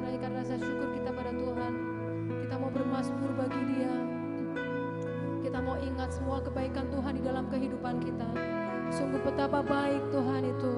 menaikkan rasa syukur kita pada Tuhan. Kita mau bermazmur bagi Dia. Kita mau ingat semua kebaikan Tuhan di dalam kehidupan kita. Sungguh betapa baik Tuhan itu.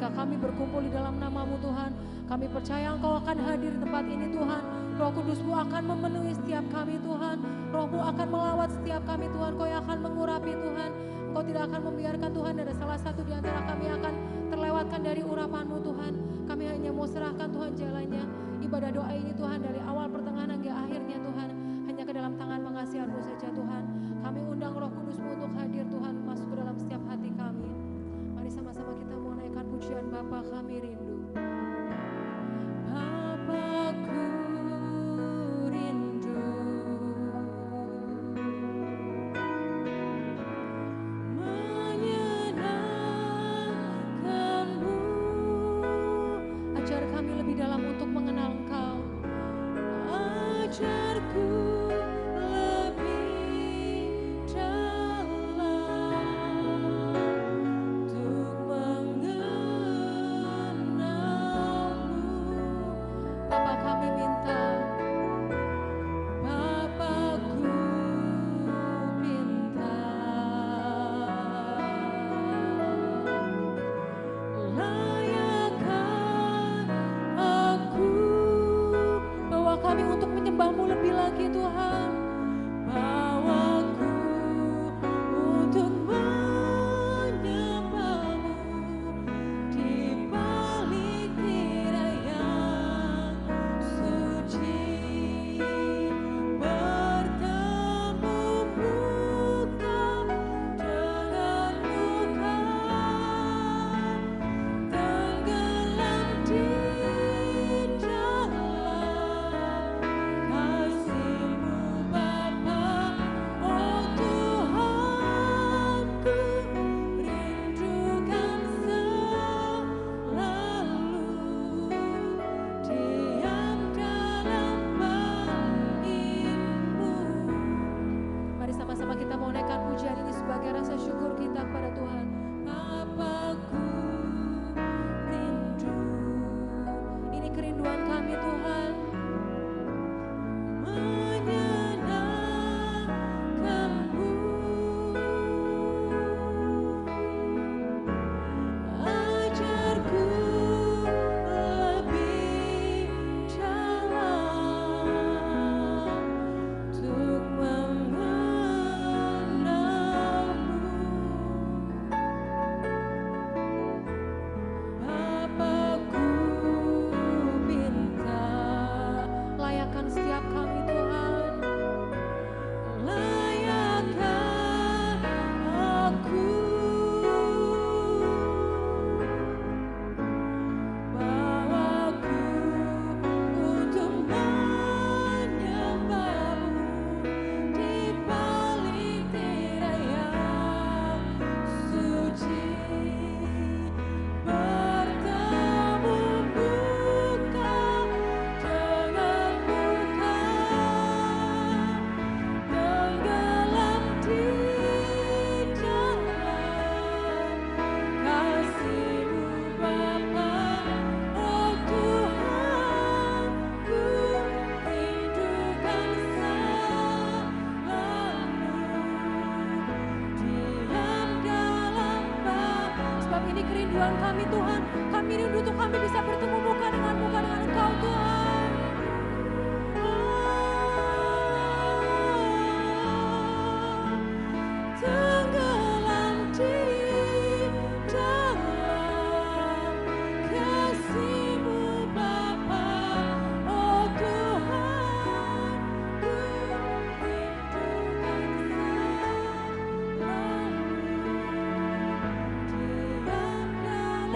Kami berkumpul di dalam nama-Mu Tuhan. Kami percaya Engkau akan hadir di tempat ini Tuhan. Roh Kudus-Mu akan memenuhi setiap kami Tuhan. Roh-Mu akan melawat setiap kami Tuhan. Kau yang akan mengurapi Tuhan. Engkau tidak akan membiarkan Tuhan ada salah satu di antara kami akan terlewatkan dari urapan-Mu Tuhan. Kami hanya mau serahkan Tuhan jalannya. Ibadah doa ini Tuhan dari awal pertengahan hingga akhirnya Tuhan. Hanya ke dalam tangan pengasihan-Mu saja Tuhan. Kami undang Roh Kudus-Mu untuk hadir Tuhan masuk ke dalam setiap hati kami. Mari sama-sama kita mau naikkan pujian Bapa kami rindu. Bapakku rindu menyenangkan-Mu. Ajar kami lebih dalam untuk mengenal Engkau. Ajarku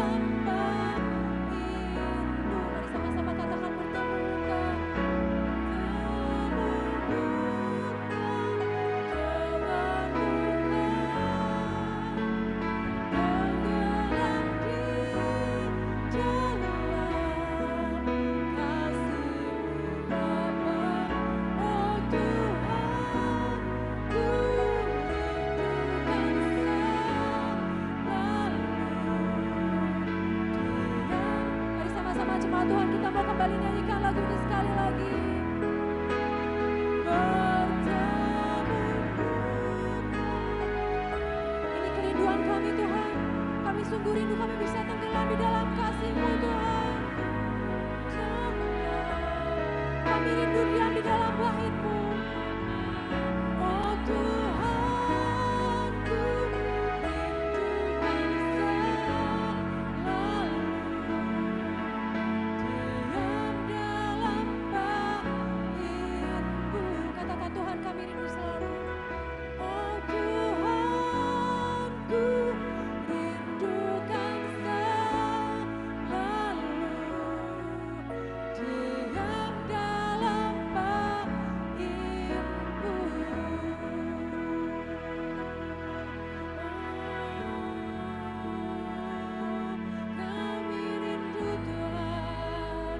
dalam jemaat Tuhan, kita mau kembali nyanyikan lagu ini sekali lagi. Ini kerinduan kami Tuhan. Kami sungguh rindu, kami bisa tenggelam di dalam kasih-Mu Tuhan. Kami rindu diam di dalam wahid-Mu. Oh Tuhanku, rindukan selalu diam dalam bait-Mu. Katakan Tuhan, kami rindu selalu. Oh Tuhanku, rindukan selalu diam dalam bait-Mu. Kami rindu Tuhan,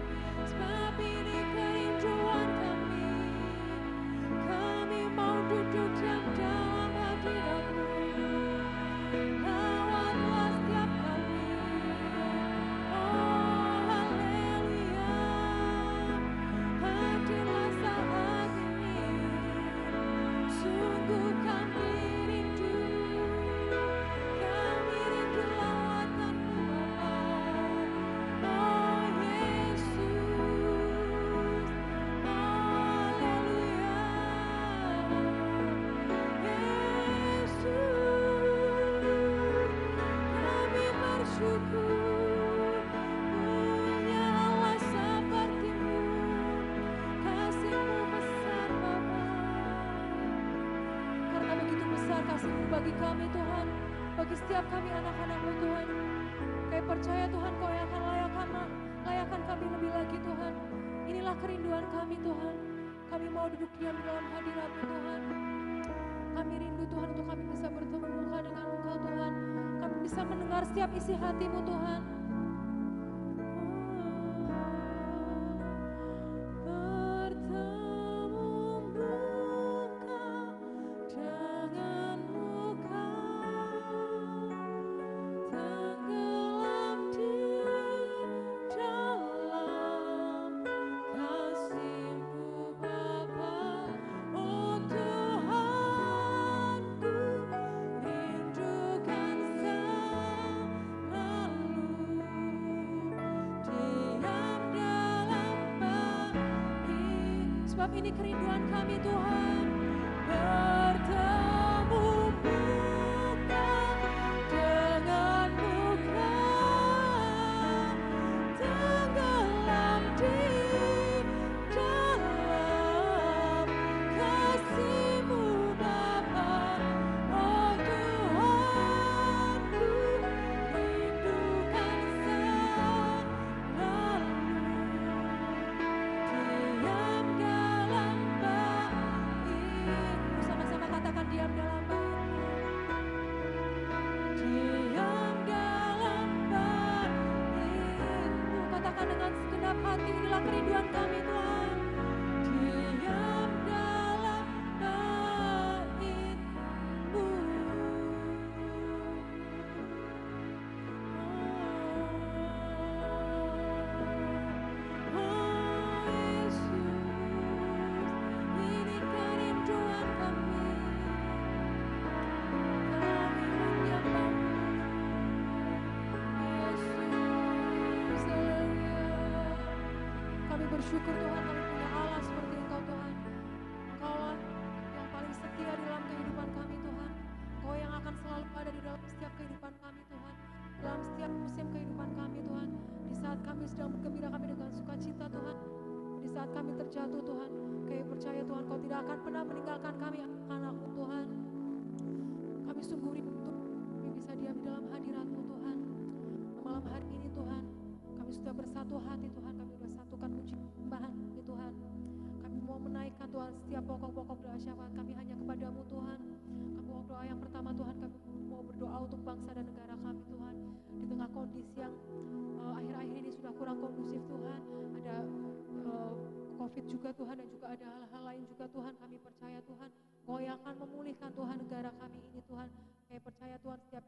sebab ini kerinduan kami. Kami mau duduk diam dalam hadirat-Mu. Rawatlah setiap kami. Oh haleluya, hadirlah saat ini. Sungguh kami rindu lawatan-Mu Bapa. Oh Yesus, haleluya. Yesus, kami bersyukur punya Allah seperti-Mu. Kasih-Mu besar Bapa. Karena begitu besar kasih-Mu bagi kami Tuhan, bagi setiap kami anak-anak-Mu Tuhan. Kami percaya Tuhan, Kau yang akan layakan kami lebih lagi Tuhan. Inilah kerinduan kami Tuhan. Kami mau duduk diam di dalam hadirat-Mu Tuhan. Kami rindu Tuhan untuk kami bisa bertemu muka dengan Engkau Tuhan. Kami bisa mendengar setiap isi hati-Mu Tuhan. Bertemu muka dengan muka, tenggelam di dalam kasih-Mu Bapa. Oh Tuhanku, rindukan selalu diam dalam bait. Sebab ini kerinduan kami Tuhan. Bertemu muka dengan muka, tenggelam di dalam kasih-Mu Bapa. Oh Tuhanku, rindukan selalu diam dalam bait-Mu. Sama-sama katakan, diam dalam bait-Mu. Diam dalam bait-Mu. Katakan dengan segenap hati, inilah kerinduan kami Tuhan. Diam dalam bait-Mu. Oh Yesus, ini kerinduan kami. Kami menyembah-Mu. Yesus, haleluya. Kami bersyukur Tuhan, kami punya Allah seperti Engkau Tuhan. Engkaulah yang paling setia di dalam kehidupan kami Tuhan. Engkau yang akan selalu ada di dalam setiap kehidupan kami Tuhan. Dalam setiap musim kehidupan kami Tuhan. Di saat kami sedang bergembira, kami dengan sukacita Tuhan. Di saat kami terjatuh Tuhan, kami percaya Tuhan, Kau tidak akan pernah meninggalkan kami anak-anak-Mu Tuhan. Kami sungguh rindu kami bisa diam di dalam hadirat-Mu Tuhan. Malam hari ini Tuhan, kami sudah bersatu hati Tuhan, kami sudah satukan puji sembahan ini Tuhan. Kami mau menaikkan Tuhan setiap pokok-pokok doa syafaat kami hanya kepada-Mu Tuhan. Kami mau doa yang pertama Tuhan, kami mau berdoa untuk bangsa dan negara kami Tuhan. Di tengah kondisi yang akhir-akhir ini sudah kurang kondusif Tuhan, ada COVID juga Tuhan, dan juga ada hal-hal lain juga Tuhan. Kami percaya Tuhan, Kau yang akan memulihkan Tuhan negara kami ini Tuhan. Kami percaya Tuhan, setiap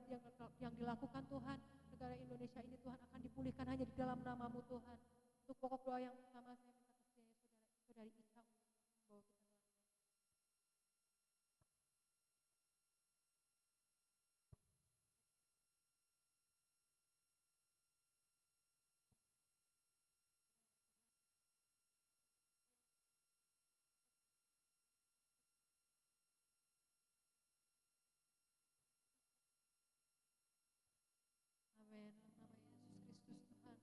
yang dilakukan Tuhan, negara Indonesia ini Tuhan akan dipulihkan hanya di dalam nama-Mu Tuhan. Pokok doa yang pertama saya minta kesediaan saudari Ica untuk membawa kita dalam doa. Amin. Dalam nama Yesus Kristus Tuhan.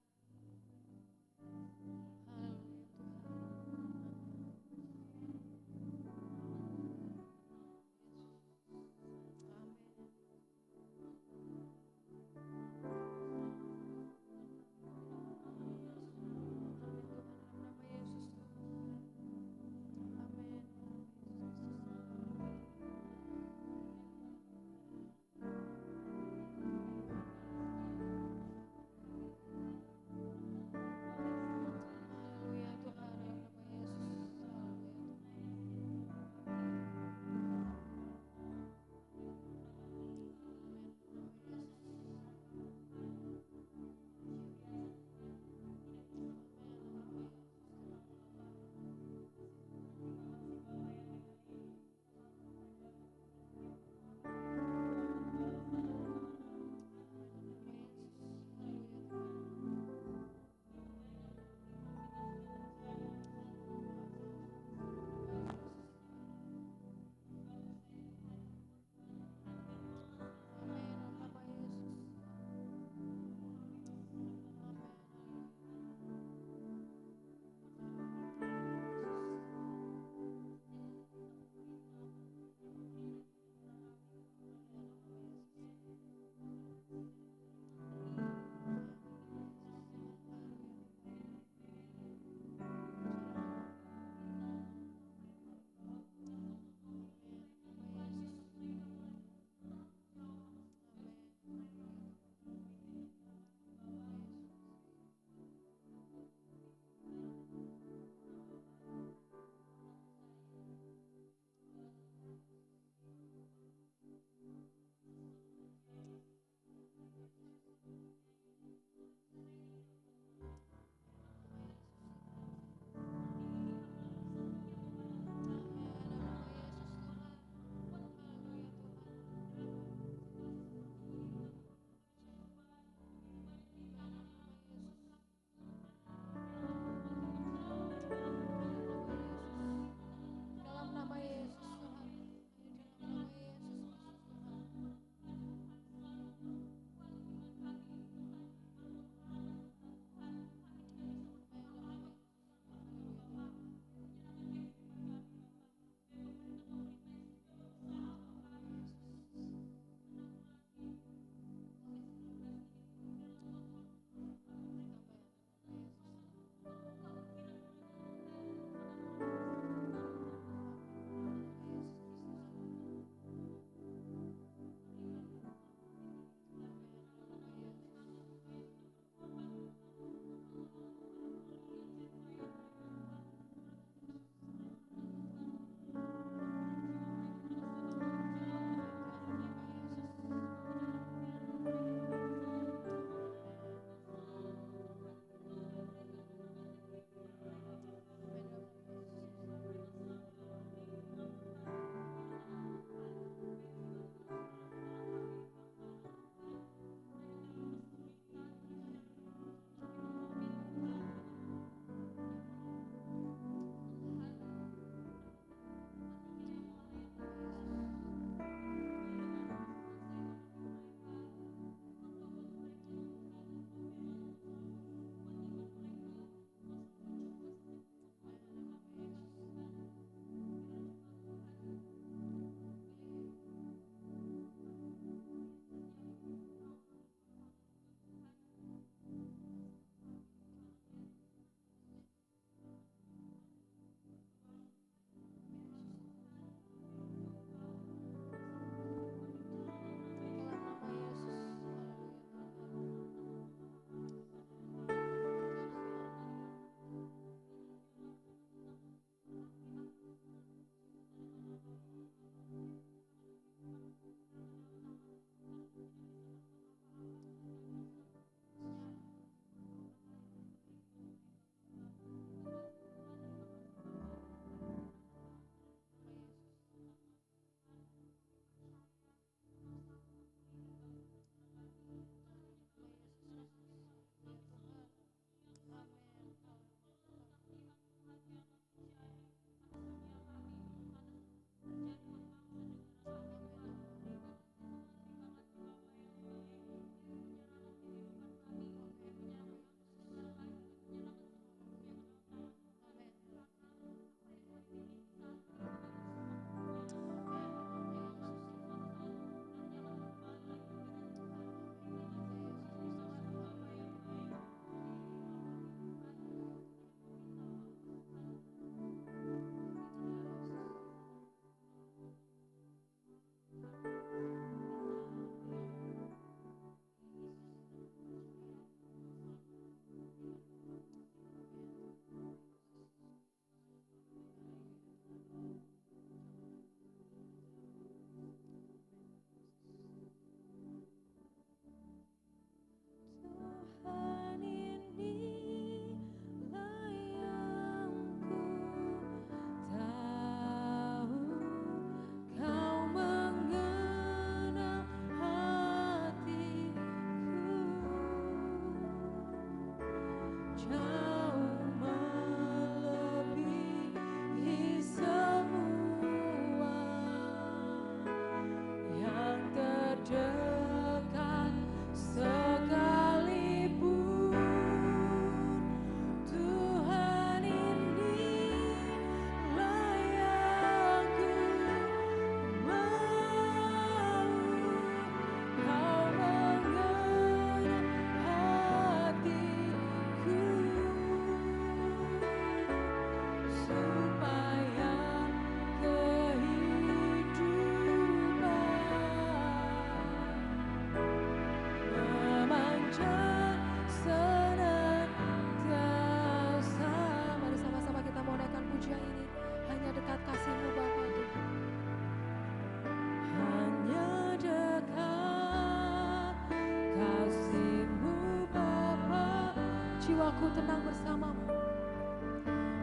Jiwaku tenang bersamamu,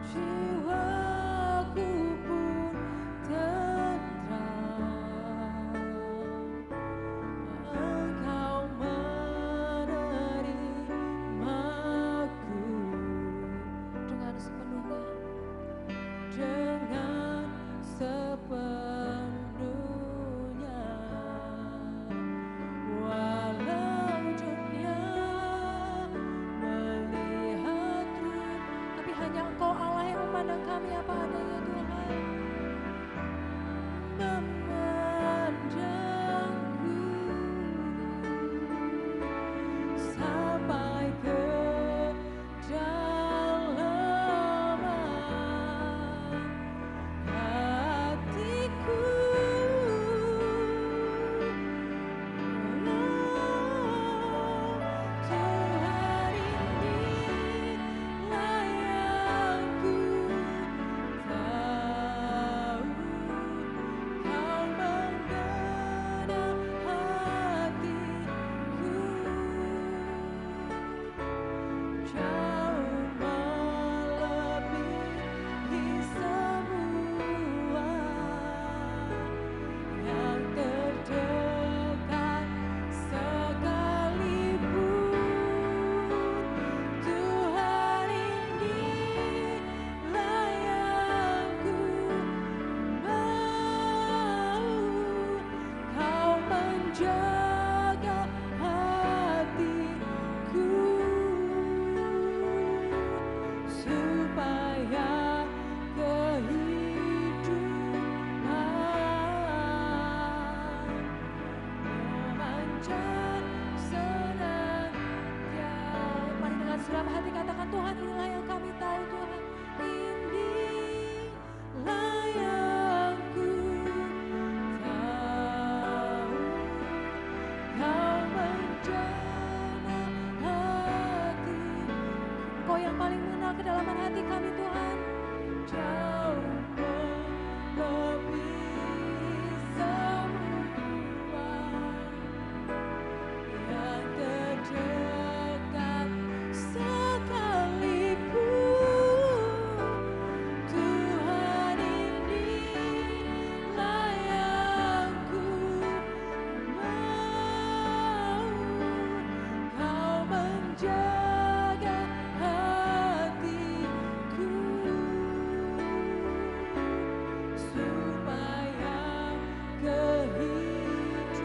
jiwaku pun tentram. Engkau menerimaku dengan sepenuhnya, dengan sepenuhnya. Walau dunia tapi hanya Engkau Allah yang memandang kami apa adanya Tuhan. Memandangku sampai ke dalaman hatiku. Tuhan inilah yang ku tahu, Kau mengenal hatiku. Jauh melebihi semua yang terdekat sekalipun. Tuhan inilah yang ku mau, Kau menjaga hatiku supaya kehidupan memanjang senantiasa. Mari dengan segenap hati katakan, Tuhan inilah yang kami tahu, Tuhan inilah yang ku tahu, Kau menjana hati. Kau yang paling mengenal kedalaman hati kami, Tuhan. Jauh melebihi semua yang terdekat sekalipun. Tuhan inilah yang ku mau, Kau menjaga hatiku supaya kehidupan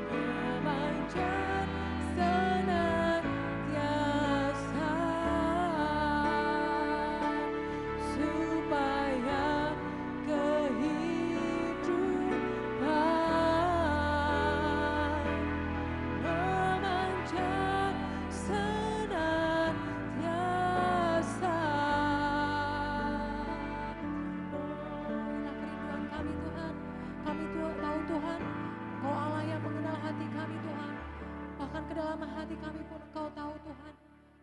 memanjang senantiasa, supaya kehidupan memanjang senantiasa. Inilah kerinduan kami, Tuhan. Kami tahu, Tuhan, Engkau Allah yang mengenal hati kami, Tuhan. Bahkan kedalaman hati kami pun Engkau tahu, Tuhan.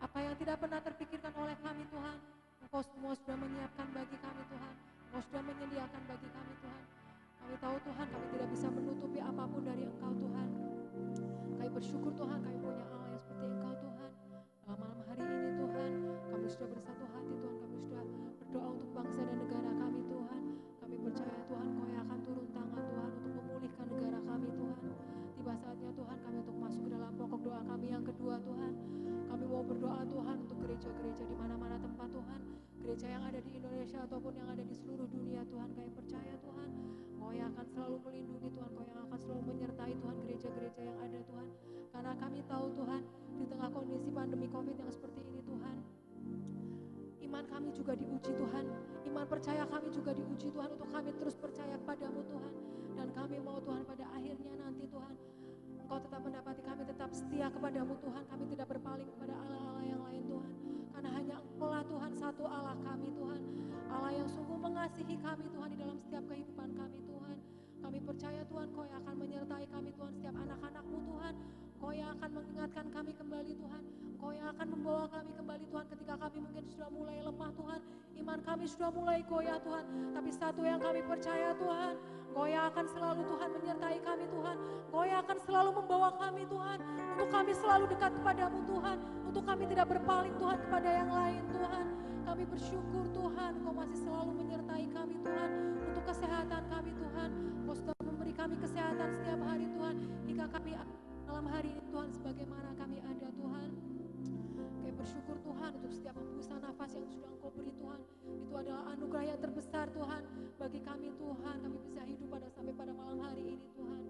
Apa yang tidak pernah terpikirkan oleh kami, Tuhan, Engkau semua sudah menyiapkan bagi kami, Tuhan. Engkau sudah menyediakan bagi kami, Tuhan. Kami tahu, Tuhan, kami tidak bisa menutupi apapun dari Engkau, Tuhan. Kami bersyukur, Tuhan, kami punya Allah yang seperti Engkau, Tuhan. Dalam malam hari ini, Tuhan, kami sudah bersatu hati, Tuhan. Kami sudah berdoa untuk bangsa dan negara kami, Tuhan. Kami percaya, Tuhan, Kau yang akan turun tangan, Tuhan, untuk memulihkan negara kami, Tuhan. Tiba saatnya, Tuhan, kami untuk masuk ke dalam pokok doa kami gereja-gereja di mana-mana tempat Tuhan, gereja yang ada di Indonesia ataupun yang ada di seluruh dunia Tuhan. Kami percaya Tuhan, Engkau yang akan selalu melindungi Tuhan, Engkau yang akan selalu menyertai Tuhan gereja-gereja yang ada Tuhan. Karena kami tahu Tuhan, di tengah kondisi pandemi COVID yang seperti ini Tuhan, iman kami juga diuji Tuhan, iman percaya kami juga diuji Tuhan, untuk kami terus percaya kepadamu Tuhan. Dan kami mau Tuhan pada akhirnya nanti Tuhan, Engkau tetap mendapati kami tetap setia kepadamu Tuhan. Kami tidak berpaling kepada Allah-Allah yang lain Tuhan, karena hanya Engkau lah Tuhan, satu Allah kami Tuhan, Allah yang sungguh mengasihi kami Tuhan di dalam setiap kehidupan kami Tuhan. Kami percaya Tuhan, Kau yang akan menyertai kami Tuhan, setiap anak-anak-Mu Tuhan. Kau yang akan mengingatkan kami kembali Tuhan, Kau yang akan membawa kami kembali Tuhan ketika kami mungkin sudah mulai lemah Tuhan, iman kami sudah mulai goyah Tuhan. Tapi satu yang kami percaya Tuhan, Kau yang akan selalu Tuhan menyertai kami Tuhan, Kau yang akan selalu membawa kami Tuhan, untuk kami selalu dekat kepadamu Tuhan, untuk kami tidak berpaling Tuhan kepada yang lain Tuhan. Kami bersyukur Tuhan, Kau masih selalu menyertai kami Tuhan, untuk kesehatan kami Tuhan. Kau sudah memberi kami kesehatan setiap hari Tuhan, hingga kami malam hari ini Tuhan sebagaimana kami ada Tuhan. Kami bersyukur Tuhan untuk setiap hembusan nafas yang sudah Engkau beri Tuhan. Itu adalah anugerah yang terbesar Tuhan bagi kami Tuhan. Kami bisa hidup sampai pada malam hari ini Tuhan.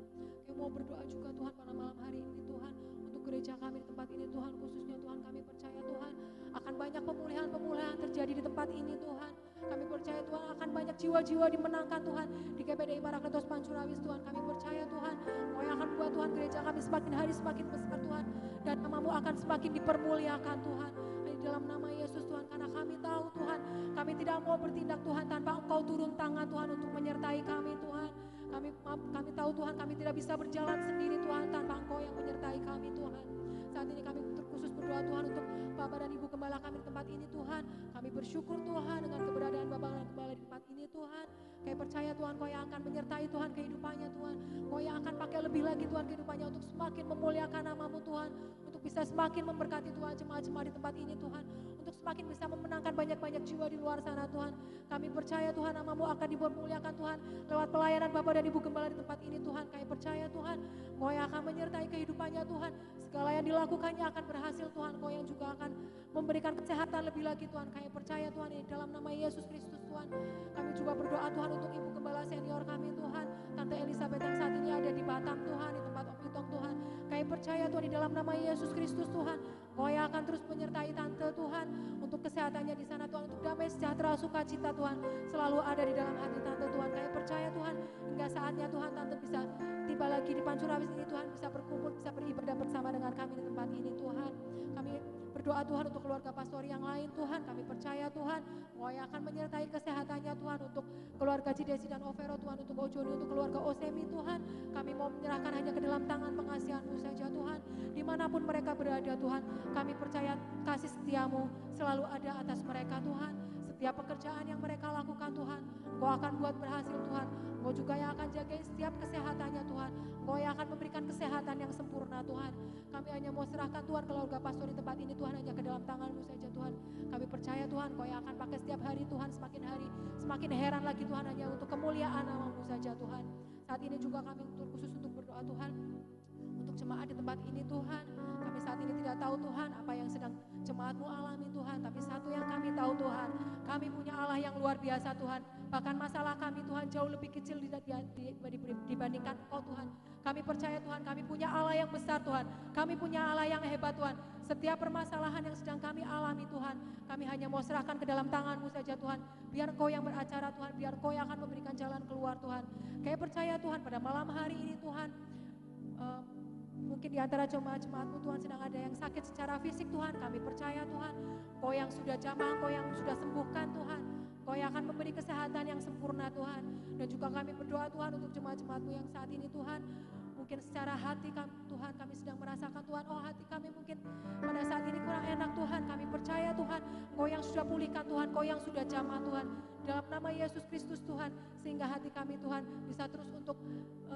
Kami mau berdoa juga Tuhan pada malam hari ini Tuhan, untuk gereja kami di tempat ini Tuhan. Khususnya Tuhan, kami percaya Tuhan akan banyak pemulihan-pemulihan terjadi di tempat ini Tuhan. Kami percaya Tuhan akan banyak jiwa-jiwa dimenangkan Tuhan di GPDI Paracletos Pancurawis Tuhan. Kami percaya Tuhan, Kau yang akan buat Tuhan gereja kami semakin hari semakin besar Tuhan, dan nama-Mu akan semakin dipermuliakan Tuhan. Di dalam nama Yesus Tuhan, karena kami tahu Tuhan, kami tidak mau bertindak Tuhan tanpa Engkau turun tangan Tuhan untuk menyertai kami Tuhan. Kami tahu Tuhan, kami tidak bisa berjalan sendiri Tuhan tanpa Engkau yang menyertai kami Tuhan. Saat ini kami terkhusus berdoa Tuhan untuk Bapak dan Ibu Gembala kami di tempat ini Tuhan. Kami bersyukur Tuhan dengan keberadaan Bapak dan Gembala di tempat ini Tuhan. Kami percaya Tuhan, Kau yang akan menyertai Tuhan kehidupannya Tuhan. Kau yang akan pakai lebih lagi Tuhan kehidupannya untuk semakin memuliakan nama-Mu Tuhan, untuk bisa semakin memberkati Tuhan jemaat-jemaat di tempat ini Tuhan, untuk semakin bisa memenangkan banyak-banyak jiwa di luar sana Tuhan. Kami percaya Tuhan, nama-Mu akan dipermuliakan Tuhan lewat pelayanan Bapak dan Ibu Gembala di tempat ini Tuhan. Kami percaya Tuhan, Kau yang akan menyertai kehidupannya Tuhan. Segala yang dilakukannya akan berhasil Tuhan. Kau yang juga akan memberikan kesehatan lebih lagi Tuhan. Kami percaya Tuhan, ini dalam nama Yesus Kristus Tuhan. Kami juga berdoa Tuhan untuk Ibu Gembala senior kami Tuhan, Tante Elizabeth yang saat ini ada di Batam Tuhan, di tempat Om Itong Tuhan. Kami percaya Tuhan, di dalam nama Yesus Kristus Tuhan, Kau yang akan terus menyertai Tante Tuhan, untuk kesehatannya di sana Tuhan, untuk damai sejahtera sukacita Tuhan selalu ada di dalam hati Tante Tuhan. Kami percaya Tuhan, hingga saatnya Tuhan Tante bisa tiba lagi di Pancurawis ini Tuhan, bisa berkumpul, bisa beribadah bersama dengan kami di tempat ini Tuhan. Kami berdoa Tuhan untuk keluarga pastori yang lain Tuhan. Kami percaya Tuhan, Kau yang akan menyertai kesehatannya Tuhan, untuk keluarga Cidesi dan Overo Tuhan, untuk Ojoni, untuk keluarga Osemi Tuhan. Kami mau menyerahkan hanya ke dalam tangan pengasihan-Mu saja Tuhan. Dimanapun mereka berada Tuhan, kami percaya kasih setia-Mu selalu ada atas mereka Tuhan. Setiap pekerjaan yang mereka lakukan Tuhan, Kau akan buat berhasil Tuhan. Kau juga yang akan jaga setiap kesehatannya Tuhan. Kau yang akan memberikan kesehatan yang sempurna Tuhan. Kami hanya mau serahkan Tuhan keluarga pastor di tempat ini Tuhan, hanya ke dalam tangan-Mu saja Tuhan. Kami percaya Tuhan, Kau yang akan pakai setiap hari Tuhan, semakin hari semakin heran lagi Tuhan, hanya untuk kemuliaan nama-Mu saja Tuhan. Saat ini juga kami khusus untuk berdoa Tuhan untuk jemaat di tempat ini Tuhan. Kami saat ini tidak tahu Tuhan apa yang sedang jemaat-Mu alami Tuhan, tapi satu yang kami tahu Tuhan, kami punya Allah yang luar biasa Tuhan. Bahkan masalah kami Tuhan jauh lebih kecil dibandingkan Engkau Tuhan. Kami percaya Tuhan, kami punya Allah yang besar Tuhan. Kami punya Allah yang hebat Tuhan. Setiap permasalahan yang sedang kami alami Tuhan, kami hanya mau serahkan ke dalam tangan-Mu saja Tuhan. Biar Engkau yang beracara Tuhan, biar Engkau yang akan memberikan jalan keluar Tuhan. Kami percaya Tuhan, pada malam hari ini Tuhan, mungkin di antara jemaat-jemaat-Mu Tuhan sedang ada yang sakit secara fisik Tuhan. Kami percaya Tuhan, Kau yang sudah jamah, Kau yang sudah sembuhkan Tuhan. Kau yang akan memberi kesehatan yang sempurna Tuhan. Dan juga kami berdoa Tuhan untuk jemaat-jemaat-Mu yang saat ini Tuhan, mungkin secara hati kami, Tuhan, kami sedang merasakan Tuhan, oh hati kami mungkin pada saat ini kurang enak Tuhan. Kami percaya Tuhan, Kau yang sudah pulihkan Tuhan, Kau yang sudah jamah Tuhan. Dalam nama Yesus Kristus Tuhan, sehingga hati kami Tuhan bisa terus untuk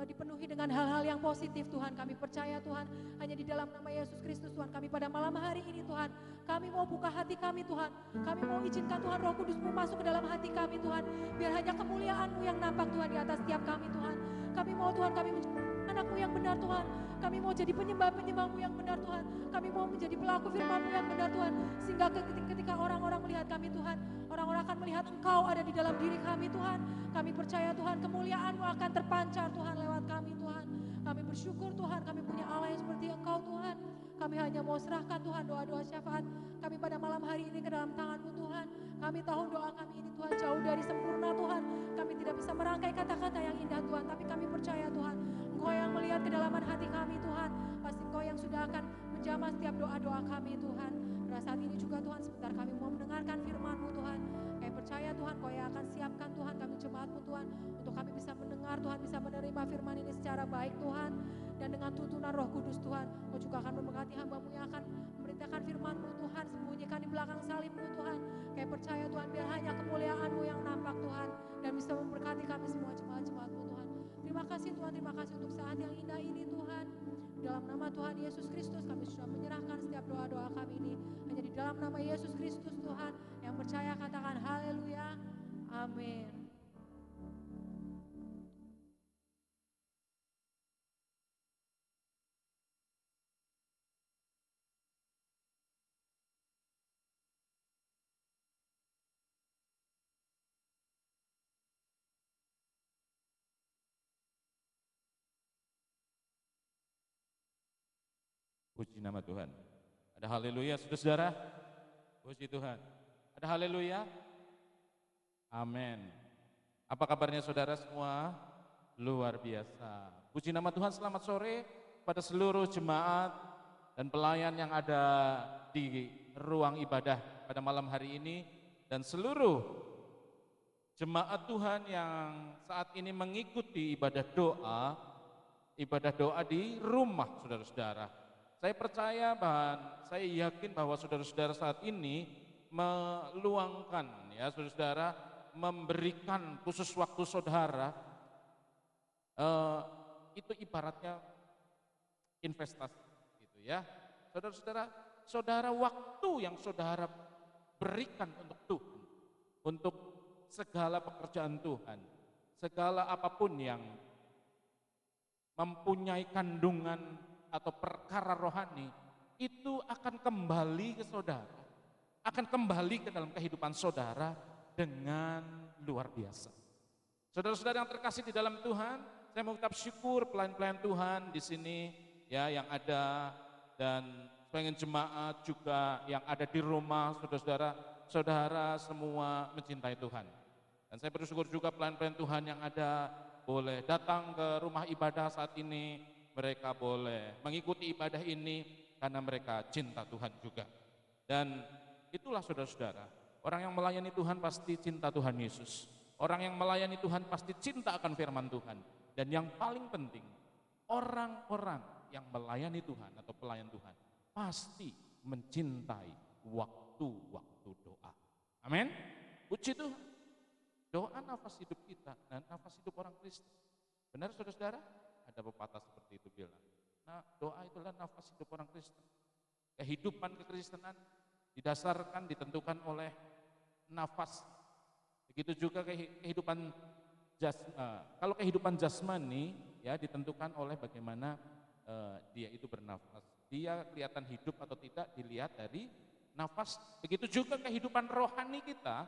dipenuhi dengan hal-hal yang positif Tuhan. Kami percaya Tuhan, hanya di dalam nama Yesus Kristus Tuhan, kami pada malam hari ini Tuhan, kami mau buka hati kami Tuhan. Kami mau izinkan Tuhan Roh Kudus-Mu masuk ke dalam hati kami Tuhan. Biar hanya kemuliaan-Mu yang nampak Tuhan di atas setiap kami Tuhan. Kami mau Tuhan, kami menjadikan anak-anak-Mu yang benar Tuhan. Kami mau jadi penyembah-penyembah-Mu yang benar Tuhan. Kami mau menjadi pelaku firman-Mu yang benar Tuhan. Sehingga ketika orang-orang melihat kami Tuhan, orang-orang akan melihat Engkau ada di dalam diri kami Tuhan. Kami percaya Tuhan kemuliaan-Mu akan terpancar Tuhan lewat kami Tuhan. Kami bersyukur Tuhan, kami punya Allah yang seperti Engkau Tuhan. Kami hanya mau serahkan Tuhan doa-doa syafaat kami pada malam hari ini ke dalam tangan-Mu Tuhan. Kami tahu doa kami ini Tuhan jauh dari sempurna Tuhan. Kami tidak bisa merangkai kata-kata yang indah Tuhan, tapi kami percaya Tuhan, Engkau yang melihat kedalaman hati kami Tuhan. Pasti Engkau yang sudah akan menjamah setiap doa-doa kami Tuhan. Pada saat ini juga Tuhan, sebentar kami mau mendengarkan firman-Mu Tuhan. Kami percaya Tuhan, Kau yang akan siapkan Tuhan kami jemaat-Mu Tuhan, untuk kami bisa mendengar Tuhan, bisa menerima firman ini secara baik Tuhan. Dan dengan tuntunan Roh Kudus Tuhan, Kau juga akan memberkati hamba-Mu yang akan memberitakan firman-Mu Tuhan, sembunyikan di belakang salib-Mu Tuhan. Kami percaya Tuhan, biar hanya kemuliaan-Mu yang nampak Tuhan, dan bisa memberkati kami semua jemaat-jemaat-Mu Tuhan. Terima kasih Tuhan, terima kasih untuk saat yang indah ini Tuhan. Dalam nama Tuhan Yesus Kristus kami sudah menyerahkan setiap doa-doa kami ini hanya di dalam nama Yesus Kristus Tuhan. Yang percaya katakan haleluya, amin. Puji nama Tuhan. Ada haleluya, saudara-saudara. Puji Tuhan. Ada haleluya. Amin. Apa kabarnya saudara semua? Luar biasa. Puji nama Tuhan, selamat sore pada seluruh jemaat dan pelayan yang ada di ruang ibadah pada malam hari ini, dan seluruh jemaat Tuhan yang saat ini mengikuti ibadah doa di rumah saudara-saudara. Saya percaya dan saya yakin bahwa saudara-saudara saat ini meluangkan, ya saudara-saudara, memberikan khusus waktu saudara, itu ibaratnya investasi gitu ya. Saudara, waktu yang saudara berikan untuk Tuhan, untuk segala pekerjaan Tuhan, segala apapun yang mempunyai kandungan atau perkara rohani, itu akan kembali ke saudara, akan kembali ke dalam kehidupan saudara dengan luar biasa. Saudara-saudara yang terkasih di dalam Tuhan, saya mengucap syukur pelayan-pelayan Tuhan di sini ya yang ada, dan pengen jemaat juga yang ada di rumah, saudara semua mencintai Tuhan. Dan saya bersyukur juga pelayan-pelayan Tuhan yang ada boleh datang ke rumah ibadah saat ini. Mereka boleh mengikuti ibadah ini karena mereka cinta Tuhan juga. Dan itulah saudara-saudara, orang yang melayani Tuhan pasti cinta Tuhan Yesus. Orang yang melayani Tuhan pasti cinta akan firman Tuhan. Dan yang paling penting, orang-orang yang melayani Tuhan atau pelayan Tuhan pasti mencintai waktu-waktu doa. Amin. Puji Tuhan. Doa nafas hidup kita dan nafas hidup orang Kristen. Benar saudara-saudara? Ada pepatah seperti itu bilang, nah doa itulah nafas hidup orang Kristen. Kehidupan kekristenan didasarkan, ditentukan oleh nafas. Begitu juga kehidupan kalau kehidupan jasmani ya ditentukan oleh bagaimana dia itu bernafas. Dia kelihatan hidup atau tidak dilihat dari nafas. Begitu juga kehidupan rohani kita,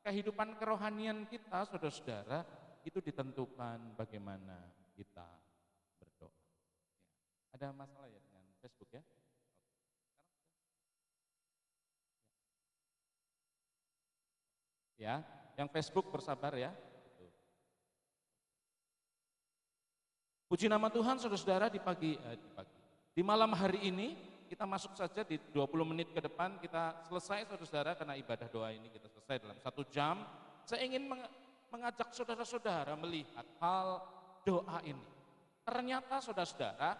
kehidupan kerohanian kita saudara-saudara, itu ditentukan bagaimana kita berdoa. Ya. Ada masalah ya dengan Facebook ya? Ya, yang Facebook bersabar ya. Puji nama Tuhan saudara-saudara, di malam hari ini kita masuk saja di 20 menit ke depan kita selesai saudara-saudara, karena ibadah doa ini kita selesai dalam 1 jam. Saya ingin mengajak saudara-saudara melihat hal doa ini. Ternyata saudara-saudara,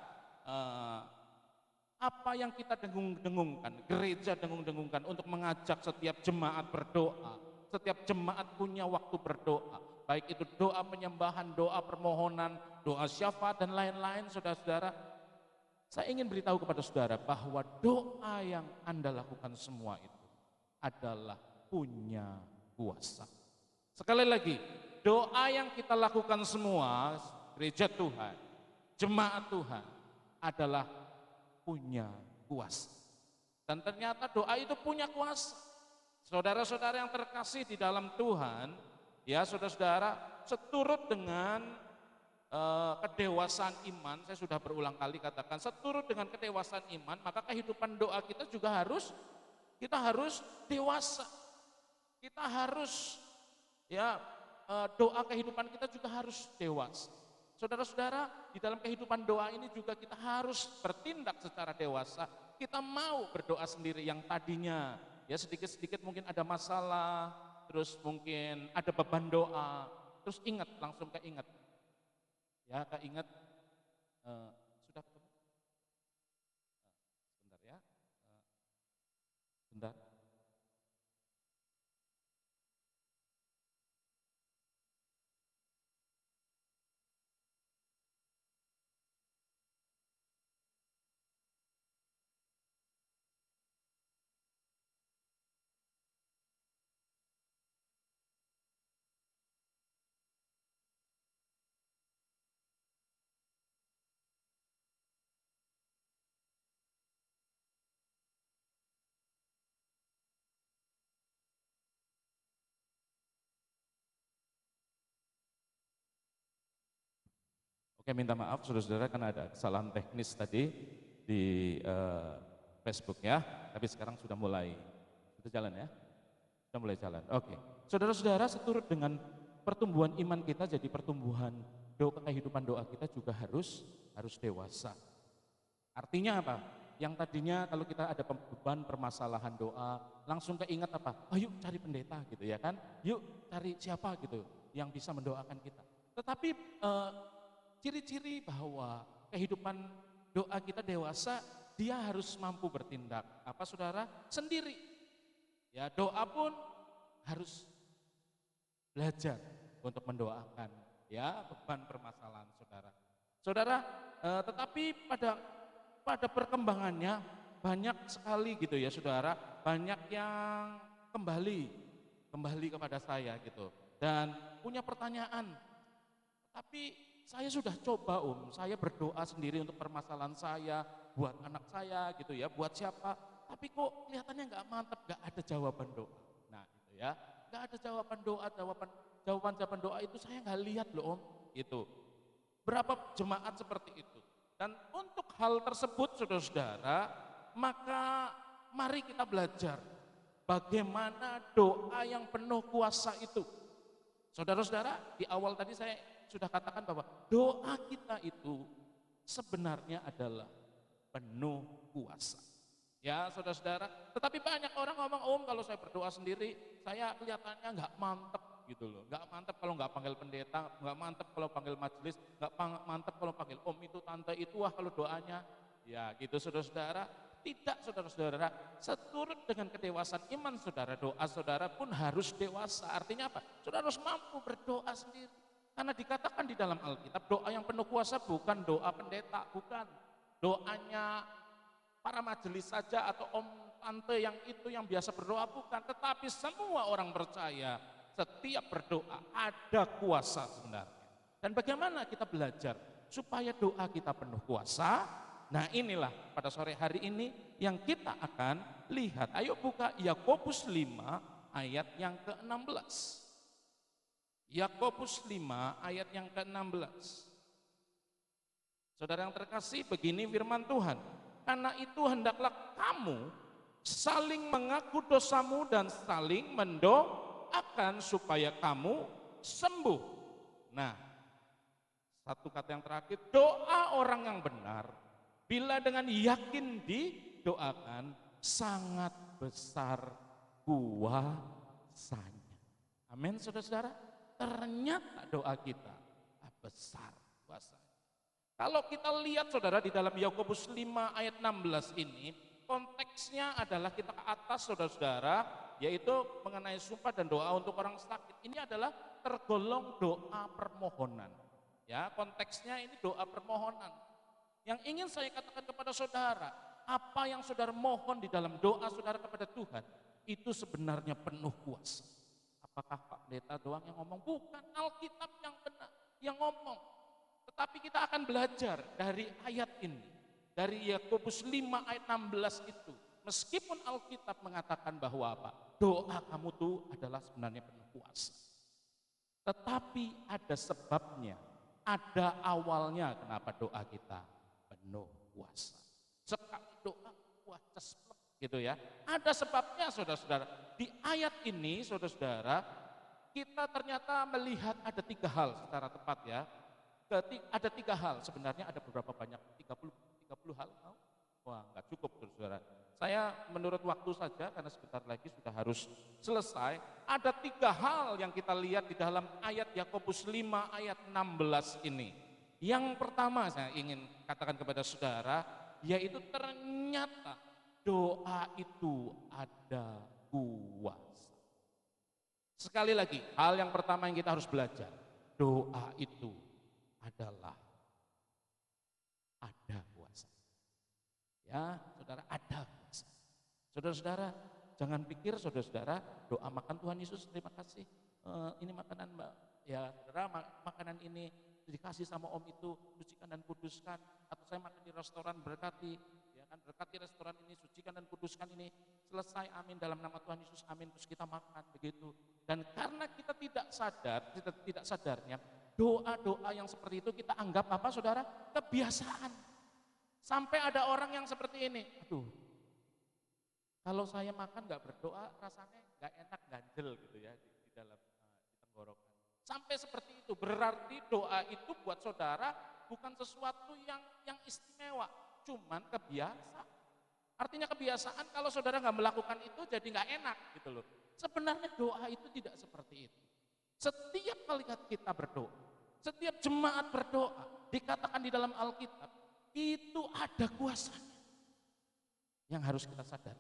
apa yang kita dengung-dengungkan, gereja dengung-dengungkan untuk mengajak setiap jemaat berdoa, setiap jemaat punya waktu berdoa, baik itu doa penyembahan, doa permohonan, doa syafaat dan lain-lain saudara-saudara. Saya ingin beritahu kepada saudara bahwa doa yang Anda lakukan semua itu adalah punya kuasa. Sekali lagi, doa yang kita lakukan semua, gereja Tuhan, jemaat Tuhan adalah punya kuasa. Dan ternyata doa itu punya kuasa. Saudara-saudara yang terkasih di dalam Tuhan, ya saudara-saudara, seturut dengan kedewasaan iman, saya sudah berulang kali katakan, seturut dengan kedewasaan iman, maka kehidupan doa kita juga kita harus dewasa. Kita harus doa kehidupan kita juga harus dewasa. Saudara-saudara, di dalam kehidupan doa ini juga kita harus bertindak secara dewasa. Kita mau berdoa sendiri yang tadinya ya sedikit-sedikit mungkin ada masalah, terus mungkin ada beban doa, terus langsung keinget. Ya, keinget sudah ketemu? Sebentar ya. Sebentar. Oke, minta maaf saudara-saudara karena ada kesalahan teknis tadi di Facebook ya, tapi sekarang sudah jalan ya, sudah mulai jalan. Oke, saudara-saudara, seturut dengan pertumbuhan iman kita, jadi pertumbuhan kehidupan doa kita juga harus dewasa. Artinya apa? Yang tadinya kalau kita ada beban permasalahan doa, langsung keingat apa? Oh, yuk cari pendeta gitu ya kan, yuk cari siapa gitu yang bisa mendoakan kita. Tetapi ciri-ciri bahwa kehidupan doa kita dewasa, dia harus mampu bertindak. Apa saudara? Sendiri. Ya, doa pun harus belajar untuk mendoakan ya beban permasalahan saudara. Saudara, tetapi pada perkembangannya banyak sekali gitu ya saudara, banyak yang kembali kepada saya gitu dan punya pertanyaan. Tapi saya sudah coba saya berdoa sendiri untuk permasalahan saya, buat anak saya gitu ya, buat siapa, tapi kok kelihatannya nggak mantap, nggak ada jawaban doa. Nah gitu ya, nggak ada jawaban doa itu saya nggak lihat loh gitu. Berapa jemaat seperti itu? Dan untuk hal tersebut saudara-saudara, maka mari kita belajar bagaimana doa yang penuh kuasa itu. Saudara-saudara, di awal tadi saya sudah katakan bahwa doa kita itu sebenarnya adalah penuh kuasa. Ya saudara-saudara, tetapi banyak orang ngomong, kalau saya berdoa sendiri, saya kelihatannya nggak mantep gitu loh. Nggak mantep kalau nggak panggil pendeta, nggak mantep kalau panggil majelis, nggak mantep kalau panggil itu, tante itu, kalau doanya. Ya gitu saudara-saudara. Tidak saudara-saudara, seturut dengan kedewasaan iman saudara, doa saudara pun harus dewasa. Artinya apa? Saudara harus mampu berdoa sendiri. Karena dikatakan di dalam Alkitab, doa yang penuh kuasa bukan doa pendeta, bukan. Doanya para majelis saja atau tante yang biasa berdoa, bukan. Tetapi semua orang percaya, setiap berdoa ada kuasa sebenarnya. Dan bagaimana kita belajar supaya doa kita penuh kuasa? Nah inilah pada sore hari ini yang kita akan lihat. Ayo buka Yakobus 5 ayat yang ke-16. Yakobus 5 ayat yang ke-16. Saudara yang terkasih, begini firman Tuhan. Karena itu hendaklah kamu saling mengaku dosamu dan saling mendoakan supaya kamu sembuh. Nah, satu kata yang terakhir, doa orang yang benar bila dengan yakin didoakan, sangat besar kuasanya. Amin saudara-saudara. Ternyata doa kita besar kuasanya. Kalau kita lihat saudara di dalam Yakobus 5 ayat 16 ini, konteksnya adalah kita ke atas saudara-saudara, yaitu mengenai sumpah dan doa untuk orang sakit. Ini adalah tergolong doa permohonan. Ya, konteksnya ini doa permohonan. Yang ingin saya katakan kepada saudara, apa yang saudara mohon di dalam doa saudara kepada Tuhan, itu sebenarnya penuh kuasa. Apakah Pak Pendeta doang yang ngomong? Bukan, Alkitab yang benar, yang ngomong. Tapi kita akan belajar dari ayat ini. Dari Yakobus 5 ayat 16 itu. Meskipun Alkitab mengatakan bahwa apa? Doa kamu tuh adalah sebenarnya penuh kuasa. Tetapi ada sebabnya, ada awalnya kenapa doa kita penuh kuasa. Sekali doa kuasa cesplek gitu ya. Ada sebabnya saudara-saudara. Di ayat ini saudara-saudara, kita ternyata melihat ada 3 hal secara tepat ya. Ada 3 hal, sebenarnya ada beberapa banyak, 30 hal. Wah, nggak cukup saudara. Saya menurut waktu saja karena sebentar lagi sudah harus selesai. Ada 3 hal yang kita lihat di dalam ayat Yakobus 5 ayat 16 ini. Yang pertama saya ingin katakan kepada saudara, yaitu ternyata doa itu ada kuasa. Sekali lagi, hal yang pertama yang kita harus belajar, doa itu adalah ada kuasa. Ya, saudara, ada kuasa. Saudara-saudara, jangan pikir saudara-saudara doa makan Tuhan Yesus terima kasih. Ini makanan Mbak. Ya, saudara, makanan ini dikasih sama Om itu, sucikan dan kuduskan. Atau saya makan di restoran berkati, ya kan, berkati restoran ini, sucikan dan kuduskan ini. Selesai, amin, dalam nama Tuhan Yesus, amin, terus kita makan begitu. Dan karena kita tidak sadarnya, doa-doa yang seperti itu kita anggap apa saudara? Kebiasaan. Sampai ada orang yang seperti ini, aduh, kalau saya makan gak berdoa rasanya gak enak, ganjel gitu ya di dalam di tenggorokan. Sampai seperti itu, berarti doa itu buat saudara bukan sesuatu yang istimewa, cuman kebiasaan. Artinya kebiasaan kalau saudara gak melakukan itu jadi gak enak gitu loh. Sebenarnya doa itu tidak seperti itu. Setiap kali kita berdoa, setiap jemaat berdoa, dikatakan di dalam Alkitab, itu ada kuasanya. Yang harus kita sadar.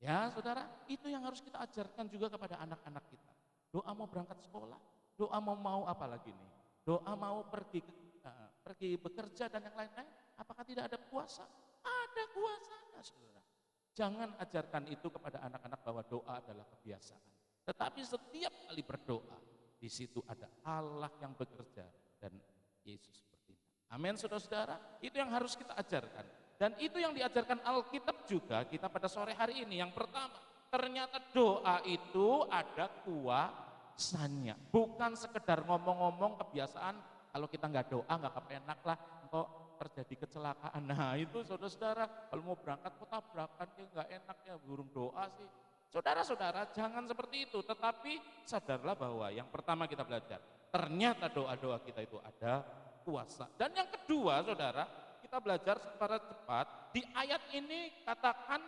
Ya saudara, itu yang harus kita ajarkan juga kepada anak-anak kita. Doa mau berangkat sekolah, doa mau apa lagi nih? Doa mau pergi bekerja dan yang lain-lain, apakah tidak ada kuasa? Ada kuasanya saudara. Jangan ajarkan itu kepada anak-anak bahwa doa adalah kebiasaan. Tetapi setiap kali berdoa, di situ ada Allah yang bekerja dan Yesus bertindak. Amin saudara-saudara, itu yang harus kita ajarkan. Dan itu yang diajarkan Alkitab juga kita pada sore hari ini. Yang pertama, ternyata doa itu ada kuasanya. Bukan sekedar ngomong-ngomong kebiasaan, kalau kita nggak doa nggak kepenak lah, kok terjadi kecelakaan. Nah itu saudara-saudara, kalau mau berangkat kok tabrakan ya nggak enak ya, burung doa sih. Saudara-saudara jangan seperti itu, tetapi sadarlah bahwa yang pertama kita belajar, ternyata doa-doa kita itu ada kuasa. Dan yang kedua saudara, kita belajar secara cepat, di ayat ini katakan,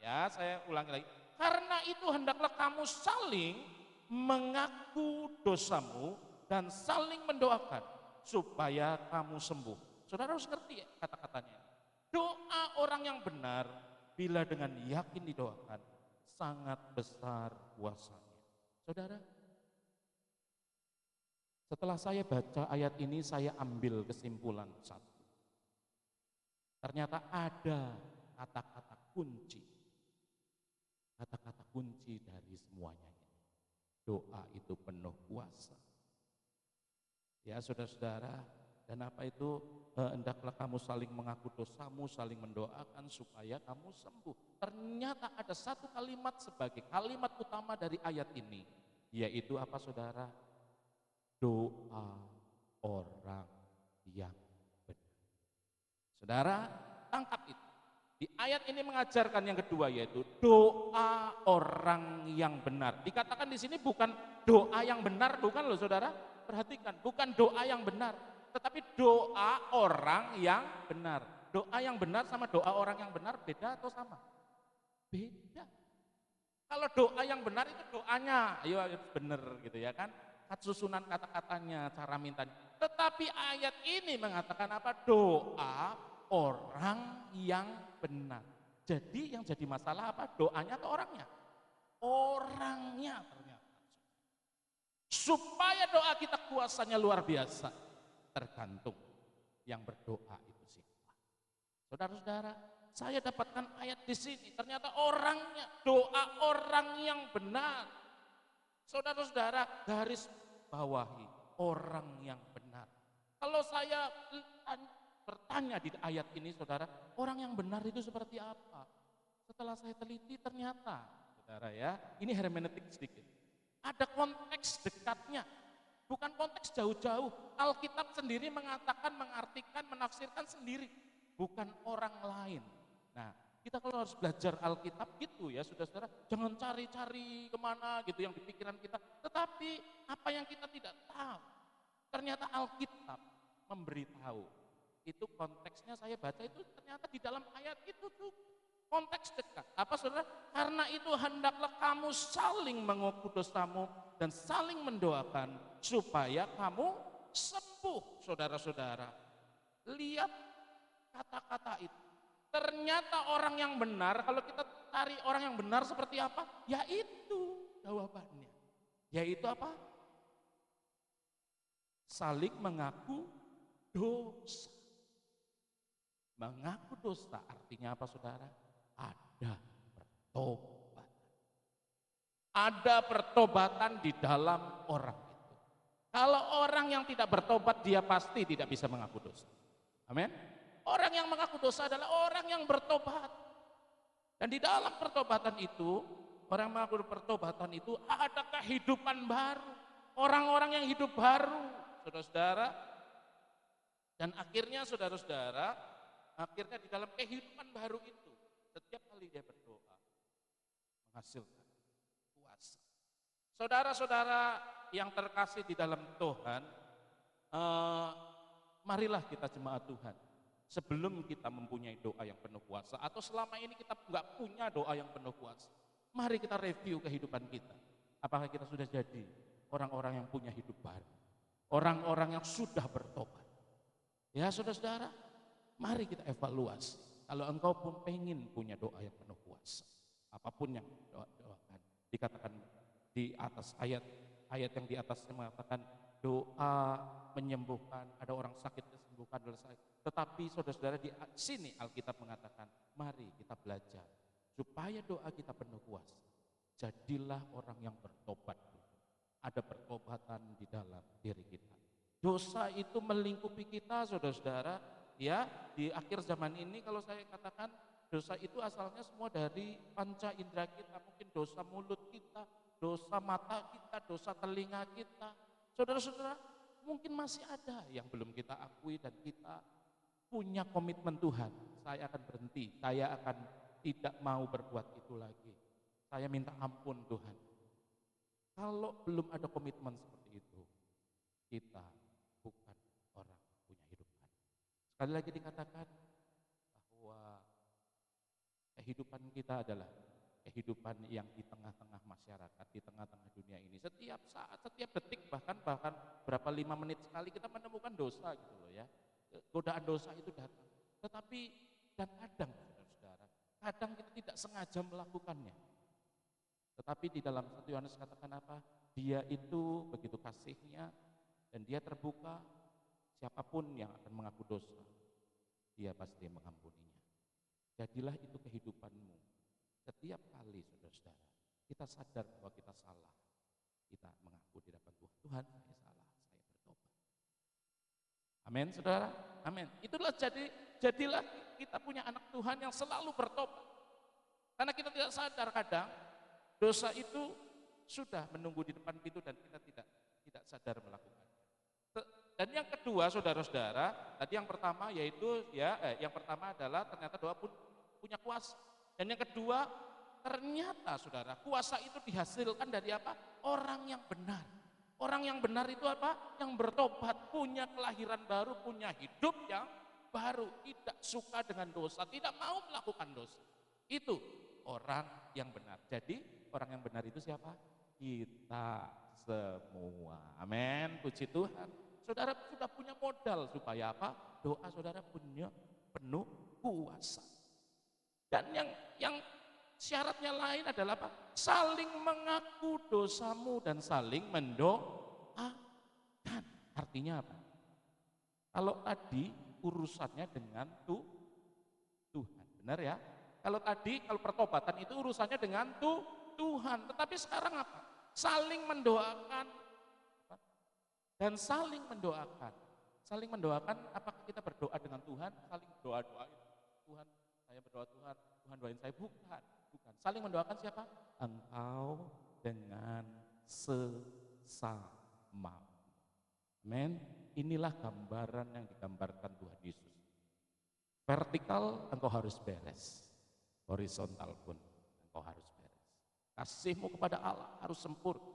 ya saya ulangi lagi, karena itu hendaklah kamu saling mengaku dosamu dan saling mendoakan supaya kamu sembuh. Saudara harus ngerti ya kata-katanya. Doa orang yang benar bila dengan yakin didoakan, sangat besar kuasanya. Saudara, setelah saya baca ayat ini, saya ambil kesimpulan satu. Ternyata ada kata-kata kunci. Kata-kata kunci dari semuanya. Doa itu penuh kuasa. Ya saudara-saudara, dan apa itu? Hendaklah kamu saling mengaku dosamu, saling mendoakan supaya kamu sembuh. Ternyata ada satu kalimat sebagai kalimat utama dari ayat ini, yaitu apa saudara? Doa orang yang benar. Saudara, tangkap itu. Di ayat ini mengajarkan yang kedua, yaitu doa orang yang benar. Dikatakan di sini bukan doa yang benar, bukan loh saudara. Perhatikan, bukan doa yang benar, tetapi doa orang yang benar. Doa yang benar sama doa orang yang benar beda atau sama? Beda. Kalau doa yang benar itu doanya, ayo benar gitu ya kan. Susunan kata-katanya, cara mintanya. Tetapi ayat ini mengatakan apa? Doa orang yang benar. Jadi yang jadi masalah apa? Doanya atau orangnya? Orangnya ternyata. Supaya doa kita kuasanya luar biasa, tergantung yang berdoa itu siapa. Saudara-saudara, saya dapatkan ayat di sini. Ternyata orangnya, doa orang yang benar. Saudara-saudara, garis bawahi orang yang benar. Kalau saya bertanya di ayat ini saudara, orang yang benar itu seperti apa? Setelah saya teliti ternyata, saudara ya, ini hermeneutik sedikit. Ada konteks dekatnya, bukan konteks jauh-jauh. Alkitab sendiri mengatakan, mengartikan, menafsirkan sendiri, bukan orang lain. Nah, kita kalau harus belajar Alkitab gitu ya, saudara-saudara, jangan cari-cari kemana gitu yang di pikiran kita. Tetapi apa yang kita tidak tahu, ternyata Alkitab memberitahu. Itu konteksnya saya baca itu ternyata di dalam ayat itu tuh konteks dekat. Apa saudara? Karena itu hendaklah kamu saling mengaku dosamu dan saling mendoakan supaya kamu sembuh, saudara-saudara. Lihat kata-kata itu. Ternyata orang yang benar, kalau kita cari orang yang benar seperti apa? Yaitu jawabannya. Yaitu apa? Saling mengaku dosa. Mengaku dosa artinya apa saudara? Ada pertobatan. Ada pertobatan di dalam orang itu. Kalau orang yang tidak bertobat, dia pasti tidak bisa mengaku dosa. Amin. Orang yang mengaku dosa adalah orang yang bertobat. Dan di dalam pertobatan itu, orang mengaku pertobatan itu ada kehidupan baru. Orang-orang yang hidup baru, saudara-saudara. Dan akhirnya saudara-saudara, akhirnya di dalam kehidupan baru itu, setiap kali dia berdoa, menghasilkan kuasa. Saudara-saudara yang terkasih di dalam Tuhan, marilah kita jemaat Tuhan, sebelum kita mempunyai doa yang penuh kuasa, atau selama ini kita nggak punya doa yang penuh kuasa, mari kita review kehidupan kita. Apakah kita sudah jadi orang-orang yang punya hidup baru, orang-orang yang sudah bertobat? Ya saudara-saudara, mari kita evaluasi. Kalau engkau pun pengen punya doa yang penuh kuasa, apapun yang doakan, dikatakan di atas ayat yang di atasnya mengatakan doa menyembuhkan, ada orang sakit disembuhkan oleh sakit. Tetapi saudara-saudara di sini Alkitab mengatakan, mari kita belajar supaya doa kita penuh kuasa. Jadilah orang yang bertobat. Ada pertobatan di dalam diri kita. Dosa itu melingkupi kita, saudara-saudara. Ya, di akhir zaman ini kalau saya katakan dosa itu asalnya semua dari panca indera kita, mungkin dosa mulut kita, dosa mata kita, dosa telinga kita. Saudara-saudara, mungkin masih ada yang belum kita akui dan kita punya komitmen Tuhan. Saya akan berhenti, saya akan tidak mau berbuat itu lagi. Saya minta ampun Tuhan. Kalau belum ada komitmen seperti itu, kita bukan orang punya hidup baru. Sekali lagi dikatakan bahwa kehidupan kita adalah kehidupan yang di tengah-tengah masyarakat, di tengah-tengah dunia ini. Setiap saat, setiap detik, bahkan berapa 5 menit sekali kita menemukan dosa gitu loh ya. Godaan dosa itu datang. Tetapi dan kadang saudara-saudara, kadang kita tidak sengaja melakukannya. Tetapi di dalam 1 Yohanes katakan apa? Dia itu begitu kasihnya dan dia terbuka, siapapun yang akan mengaku dosa, dia pasti mengampuninya. Jadilah itu kehidupanmu. Setiap kali saudara-saudara, kita sadar bahwa kita salah, kita mengaku di depan Tuhan, Tuhan saya salah, saya bertobat. Amin saudara, amin. Itulah jadilah kita punya anak Tuhan yang selalu bertobat. Karena kita tidak sadar kadang, dosa itu sudah menunggu di depan pintu dan kita tidak sadar melakukannya. Dan yang kedua, saudara-saudara, tadi yang pertama yaitu yang pertama adalah ternyata doa pun punya kuasa. Dan yang kedua, ternyata saudara, kuasa itu dihasilkan dari apa? Orang yang benar. Orang yang benar itu apa? Yang bertobat, punya kelahiran baru, punya hidup yang baru, tidak suka dengan dosa, tidak mau melakukan dosa. Itu orang yang benar. Jadi orang yang benar itu siapa? Kita semua. Amin, puji Tuhan. Saudara sudah punya modal supaya apa? Doa saudara punya penuh kuasa. Dan yang syaratnya lain adalah apa? Saling mengaku dosamu dan saling mendoakan. Artinya apa? Kalau tadi urusannya dengan Tuhan, benar ya? Kalau pertobatan itu urusannya dengan Tuhan, tetapi sekarang apa? Saling mendoakan dan saling mendoakan. Saling mendoakan, apakah kita berdoa dengan Tuhan, saling doa-doain, Tuhan saya berdoa Tuhan, Tuhan doain saya, bukan. Saling mendoakan siapa? Engkau dengan sesama. Amin. Inilah gambaran yang digambarkan Tuhan Yesus. Vertikal engkau harus beres, horizontal pun engkau harus beres. Kasihmu kepada Allah harus sempurna,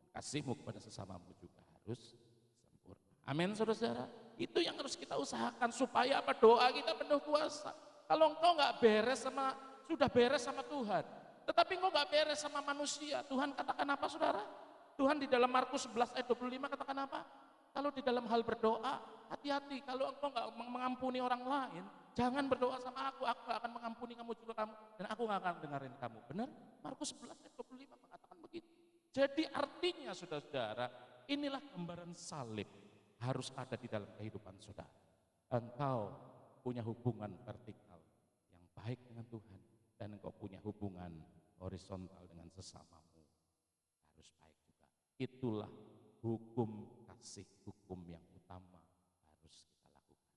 dan kasihmu kepada sesamamu juga harus sempurna. Amin, saudara-saudara. Itu yang harus kita usahakan supaya apa? Doa kita penuh kuasa. Kalau engkau nggak beres sudah beres sama Tuhan, tetapi engkau nggak beres sama manusia, Tuhan katakan apa, saudara? Tuhan di dalam Markus 11 ayat 25 katakan apa? Kalau di dalam hal berdoa, hati-hati. Kalau engkau nggak mengampuni orang lain, jangan berdoa sama aku nggak akan mengampuni kamu juga dan aku nggak akan dengerin kamu. Benar? Markus 11 ayat 25 mengatakan begitu. Jadi artinya, saudara-saudara, inilah gambaran salib harus ada di dalam kehidupan saudara. Engkau punya hubungan vertikal yang baik dengan Tuhan, dan engkau punya hubungan horizontal dengan sesamamu harus baik juga. Itulah hukum kasih, hukum yang utama harus kita lakukan.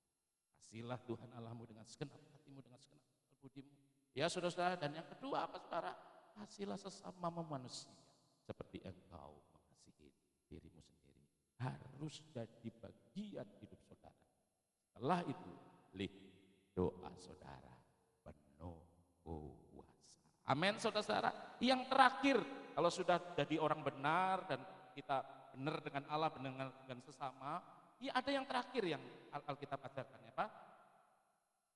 Kasihlah Tuhan Allahmu dengan segenap hatimu, dengan segenap budimu. Ya saudara-saudara, dan yang kedua apa, saudara? Kasihlah sesama manusia seperti engkau mengasihi dirimu sendiri. Harus jadi bagian hidup saudara. Setelah itu, doa saudara penuh kuasa. Amin, saudara-saudara. Yang terakhir, kalau sudah jadi orang benar dan kita benar dengan Allah, benar dengan sesama, ya ada yang terakhir yang Alkitab ajarkan, ya Pak.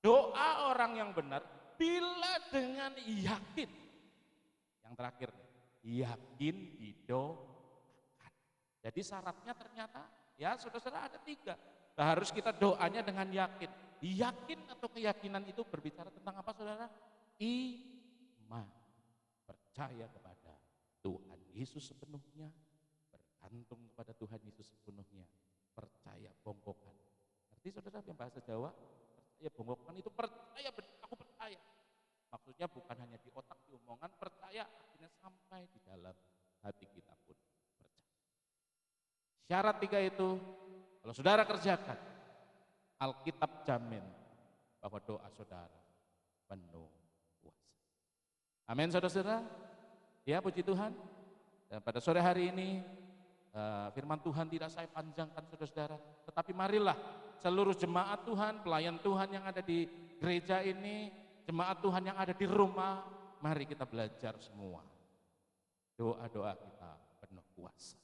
Doa orang yang benar bila dengan yakin. Yang terakhir, yakin didoakan. Jadi syaratnya ternyata, ya saudara-saudara, ada 3. Harus kita doanya dengan yakin. Yakin atau keyakinan itu berbicara tentang apa, saudara? Iman. Percaya kepada Tuhan Yesus sepenuhnya, bergantung kepada Tuhan Yesus sepenuhnya, percaya bongkokan. Arti saudara yang bahasa Jawa, percaya bongkokan itu percaya, aku percaya. Maksudnya bukan hanya di otak, di omongan, percaya akhirnya sampai di dalam hati kita pun percaya. Syarat 3 itu, kalau saudara kerjakan, Alkitab jamin bahwa doa saudara penuh kuasa. Amin, saudara-saudara. Ya, puji Tuhan. Dan pada sore hari ini, firman Tuhan tidak saya panjangkan, saudara-saudara. Tetapi marilah seluruh jemaat Tuhan, pelayan Tuhan yang ada di gereja ini, jemaat Tuhan yang ada di rumah, mari kita belajar semua. Doa-doa kita penuh kuasa.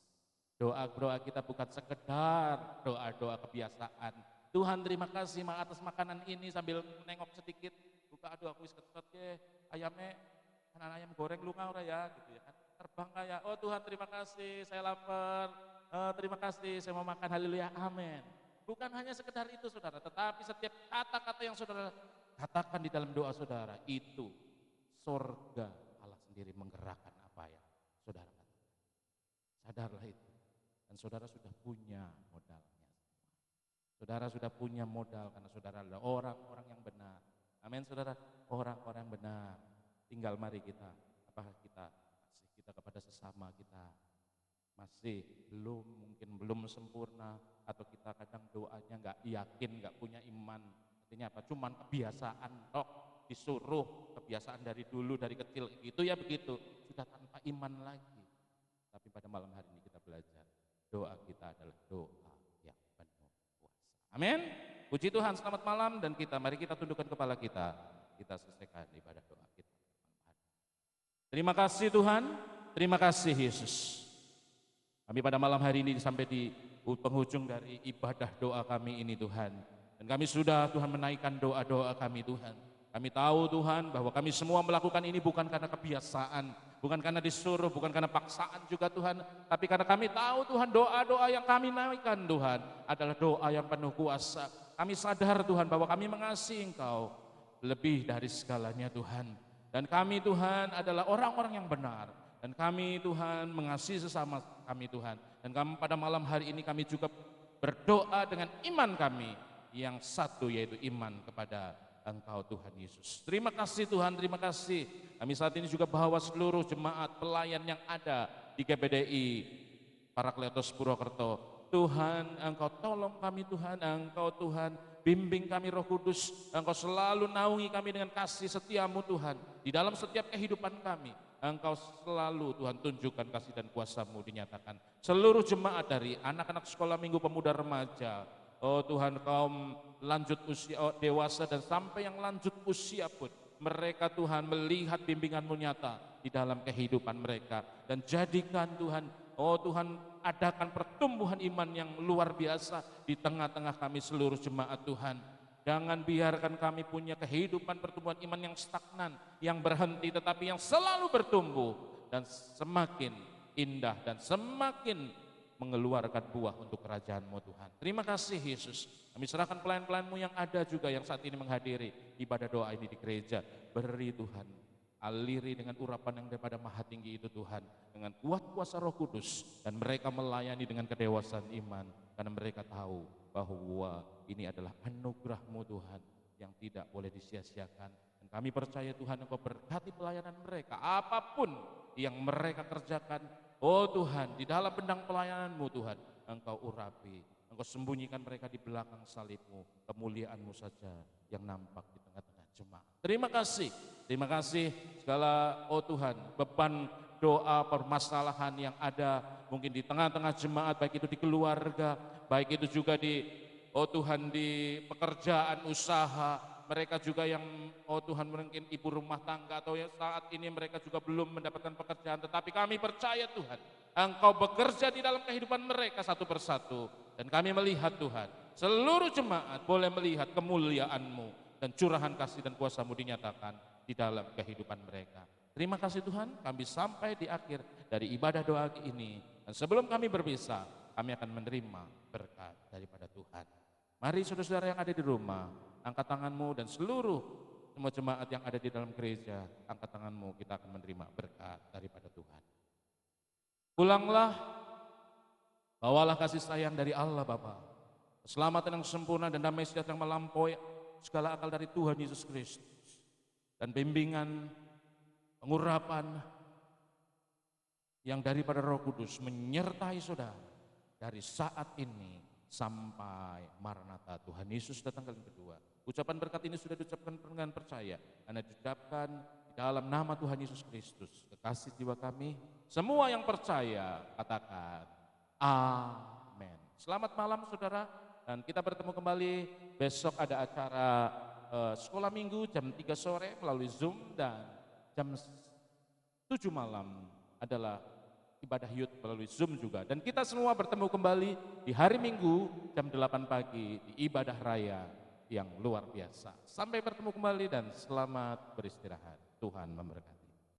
Doa-doa kita bukan sekedar doa-doa kebiasaan. Tuhan terima kasih atas makanan ini, sambil menengok sedikit, buka, aduh aku ketot ke ayamnya, kan ayam goreng lunga ora ya, gitu ya kan, terbang kayak, oh Tuhan terima kasih, saya lapar, terima kasih, saya mau makan, haleluya, amin. Bukan hanya sekedar itu, saudara, tetapi setiap kata-kata yang saudara katakan di dalam doa saudara, itu surga Allah sendiri menggerakkan apa yang saudara katakan. Sadarlah itu, dan saudara sudah punya modalnya. Saudara sudah punya modal karena saudara adalah orang-orang yang benar. Amin, saudara, orang-orang yang benar. Tinggal mari kita, apakah kita kasih kita kepada sesama kita masih mungkin belum sempurna, atau kita kadang doanya nggak yakin, nggak punya iman. Artinya apa? Cuman kebiasaan disuruh, kebiasaan dari dulu, dari kecil itu ya begitu, sudah tanpa iman lagi. Tapi pada malam hari ini kita belajar, doa kita adalah doa yang penuh kuasa. Amin. Puji Tuhan, selamat malam, dan mari kita tundukkan kepala kita selesaikan ibadah doa kita. Terima kasih Tuhan, terima kasih Yesus. Kami pada malam hari ini sampai di penghujung dari ibadah doa kami ini Tuhan. Dan kami sudah Tuhan menaikkan doa-doa kami Tuhan. Kami tahu Tuhan bahwa kami semua melakukan ini bukan karena kebiasaan, bukan karena disuruh, bukan karena paksaan juga Tuhan. Tapi karena kami tahu Tuhan, doa-doa yang kami naikkan Tuhan adalah doa yang penuh kuasa. Kami sadar Tuhan bahwa kami mengasihi Engkau lebih dari segalanya Tuhan. Dan kami Tuhan adalah orang-orang yang benar. Dan kami Tuhan mengasihi sesama kami Tuhan. Dan kami pada malam hari ini kami juga berdoa dengan iman kami yang satu, yaitu iman kepada Engkau Tuhan Yesus. Terima kasih Tuhan, terima kasih. Kami saat ini juga bawa seluruh jemaat pelayan yang ada di GBDI Parakletos Purwokerto Tuhan, Engkau tolong kami Tuhan, Engkau Tuhan bimbing kami Roh Kudus, Engkau selalu naungi kami dengan kasih setiamu Tuhan, di dalam setiap kehidupan kami. Engkau selalu Tuhan tunjukkan kasih dan kuasa-Mu dinyatakan. Seluruh jemaat dari anak-anak sekolah minggu, pemuda, remaja, oh Tuhan, kaum lanjut usia, dewasa dan sampai yang lanjut usia pun, mereka Tuhan melihat bimbingan-Mu nyata di dalam kehidupan mereka. Dan jadikan Tuhan, oh Tuhan, adakan pertumbuhan iman yang luar biasa di tengah-tengah kami seluruh jemaat Tuhan. Jangan biarkan kami punya kehidupan pertumbuhan iman yang stagnan, yang berhenti, tetapi yang selalu bertumbuh dan semakin indah dan semakin mengeluarkan buah untuk kerajaan-Mu Tuhan. Terima kasih Yesus. Kami serahkan pelayan-pelayan-Mu yang ada juga yang saat ini menghadiri ibadah doa ini di gereja. Beri Tuhan, aliri dengan urapan yang daripada maha tinggi itu Tuhan, dengan kuat kuasa Roh Kudus, dan mereka melayani dengan kedewasaan iman, karena mereka tahu bahwa ini adalah anugerah-Mu Tuhan yang tidak boleh disia-siakan. Dan kami percaya Tuhan, Engkau berkati pelayanan mereka, apapun yang mereka kerjakan, oh Tuhan, di dalam bendang pelayanan-Mu Tuhan, Engkau urapi, Engkau sembunyikan mereka di belakang salib-Mu, kemuliaan-Mu saja yang nampak di tengah-tengah jemaat. Terima kasih segala, oh Tuhan, beban doa permasalahan yang ada mungkin di tengah-tengah jemaat, baik itu di keluarga, baik itu juga di, oh Tuhan, di pekerjaan usaha, mereka juga yang, oh Tuhan, mungkin ibu rumah tangga atau yang saat ini mereka juga belum mendapatkan pekerjaan, tetapi kami percaya Tuhan, Engkau bekerja di dalam kehidupan mereka satu persatu, dan kami melihat Tuhan, seluruh jemaat boleh melihat kemuliaan-Mu dan curahan kasih dan kuasa-Mu dinyatakan di dalam kehidupan mereka. Terima kasih Tuhan, kami sampai di akhir dari ibadah doa ini, dan sebelum kami berpisah, kami akan menerima berkat daripada Tuhan. Mari saudara-saudara yang ada di rumah, angkat tanganmu, dan seluruh semua jemaat yang ada di dalam gereja, angkat tanganmu, kita akan menerima berkat daripada Tuhan. Pulanglah, bawalah kasih sayang dari Allah Bapa, keselamatan yang sempurna dan damai sejahtera yang melampaui segala akal dari Tuhan Yesus Kristus, dan bimbingan, pengurapan yang daripada Roh Kudus menyertai saudara dari saat ini sampai Maranatha Tuhan Yesus datang kali kedua. Ucapan berkat ini sudah diucapkan dengan percaya, karena diucapkan di dalam nama Tuhan Yesus Kristus, kekasih jiwa kami. Semua yang percaya katakan amin. Selamat malam saudara, dan kita bertemu kembali besok. Ada acara sekolah minggu jam 3 sore melalui Zoom, dan jam 7 malam adalah ibadah youth melalui Zoom juga. Dan kita semua bertemu kembali di hari Minggu jam 8 pagi di ibadah raya yang luar biasa. Sampai bertemu kembali dan selamat beristirahat. Tuhan memberkati.